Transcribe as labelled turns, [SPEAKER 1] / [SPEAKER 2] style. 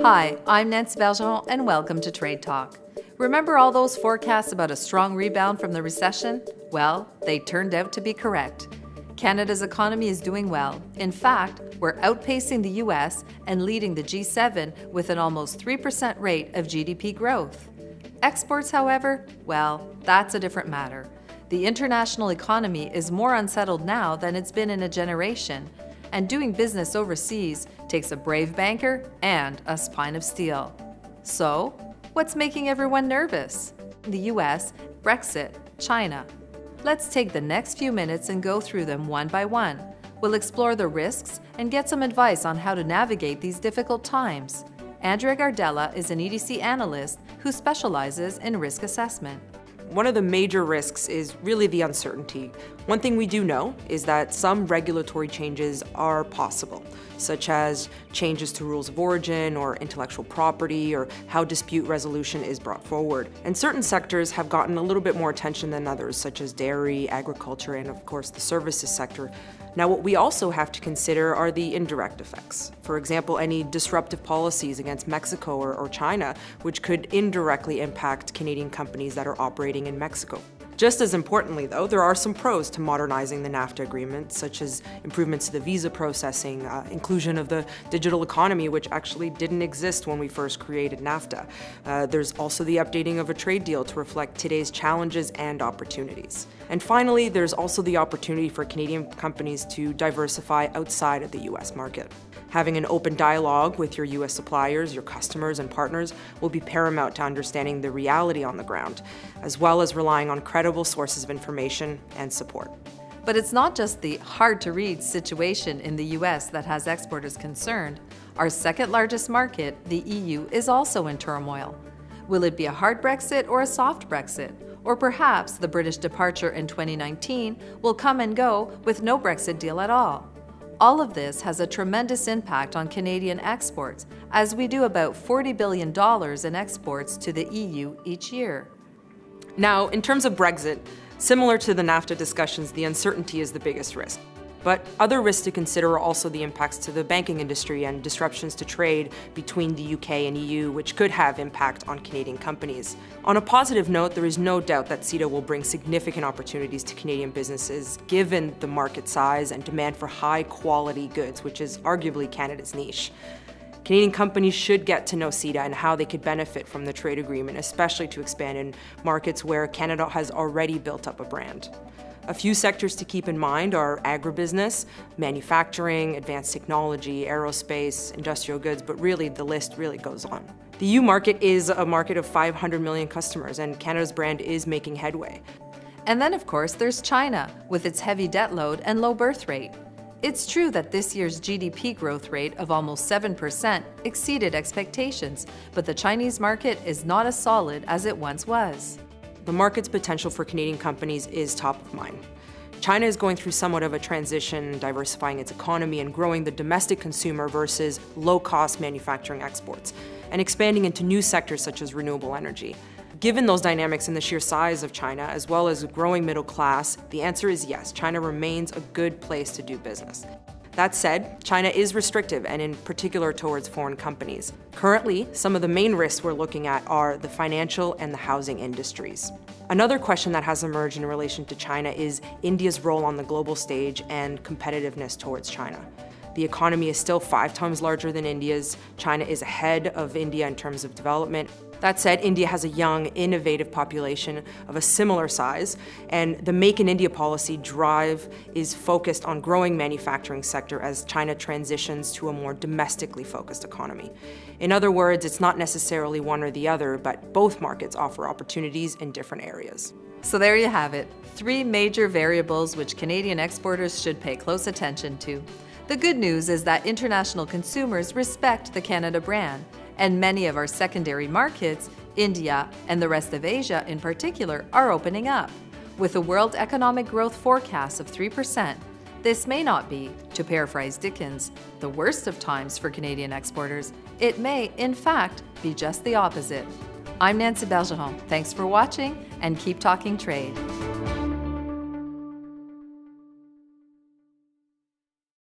[SPEAKER 1] Hi, I'm Nancy Bergeron, and welcome to Trade Talk. Remember all those forecasts about a strong rebound from the recession? Well, they turned out to be correct. Canada's economy is doing well. In fact, we're outpacing the US and leading the G7 with an almost 3% rate of GDP growth. Exports, however, well, that's a different matter. The international economy is more unsettled now than it's been in a generation, and doing business overseas takes a brave banker and a spine of steel. So, what's making everyone nervous? The US, Brexit, China. Let's take the next few minutes and go through them one by one. We'll explore the risks and get some advice on how to navigate these difficult times. Andrea Gardella is an EDC analyst who specializes in risk assessment.
[SPEAKER 2] One of the major risks is really the uncertainty. One thing we do know is that some regulatory changes are possible, such as changes to rules of origin or intellectual property or how dispute resolution is brought forward. And certain sectors have gotten a little bit more attention than others, such as dairy, agriculture, and of course the services sector. Now, what we also have to consider are the indirect effects. For example, any disruptive policies against Mexico or China, which could indirectly impact Canadian companies that are operating in Mexico. Just as importantly, though, there are some pros to modernizing the NAFTA agreement, such as improvements to the visa processing, inclusion of the digital economy, which actually didn't exist when we first created NAFTA. There's also the updating of a trade deal to reflect today's challenges and opportunities. And finally, there's also the opportunity for Canadian companies to diversify outside of the US market. Having an open dialogue with your US suppliers, your customers, and partners will be paramount to understanding the reality on the ground, as well as relying on credible sources of information and support.
[SPEAKER 1] But it's not just the hard-to-read situation in the US that has exporters concerned. Our second largest market, the EU, is also in turmoil. Will it be a hard Brexit or a soft Brexit? Or perhaps the British departure in 2019 will come and go with no Brexit deal at all. All of this has a tremendous impact on Canadian exports, as we do about $40 billion in exports to the EU each year.
[SPEAKER 2] Now, in terms of Brexit, similar to the NAFTA discussions, the uncertainty is the biggest risk. But other risks to consider are also the impacts to the banking industry and disruptions to trade between the UK and EU, which could have impact on Canadian companies. On a positive note, there is no doubt that CETA will bring significant opportunities to Canadian businesses, given the market size and demand for high-quality goods, which is arguably Canada's niche. Canadian companies should get to know CETA and how they could benefit from the trade agreement, especially to expand in markets where Canada has already built up a brand. A few sectors to keep in mind are agribusiness, manufacturing, advanced technology, aerospace, industrial goods, but really the list really goes on. The EU market is a market of 500 million customers, and Canada's brand is making headway.
[SPEAKER 1] And then, of course, there's China, with its heavy debt load and low birth rate. It's true that this year's GDP growth rate of almost 7% exceeded expectations, but the Chinese market is not as solid as it once was.
[SPEAKER 2] The market's potential for Canadian companies is top of mind. China is going through somewhat of a transition, diversifying its economy and growing the domestic consumer versus low-cost manufacturing exports, and expanding into new sectors such as renewable energy. Given those dynamics and the sheer size of China, as well as a growing middle class, the answer is yes, China remains a good place to do business. That said, China is restrictive, and in particular towards foreign companies. Currently, some of the main risks we're looking at are the financial and the housing industries. Another question that has emerged in relation to China is India's role on the global stage and competitiveness towards China. The economy is still 5 times larger than India's. China is ahead of India in terms of development. That said, India has a young, innovative population of a similar size, and the Make in India policy drive is focused on growing manufacturing sector as China transitions to a more domestically focused economy. In other words, it's not necessarily one or the other, but both markets offer opportunities in different areas.
[SPEAKER 1] So there you have it, 3 major variables which Canadian exporters should pay close attention to. The good news is that international consumers respect the Canada brand, and many of our secondary markets, India and the rest of Asia in particular, are opening up. With a world economic growth forecast of 3%, this may not be, to paraphrase Dickens, the worst of times for Canadian exporters. It may, in fact, be just the opposite. I'm Nancy Bergeron. Thanks for watching, and keep talking trade.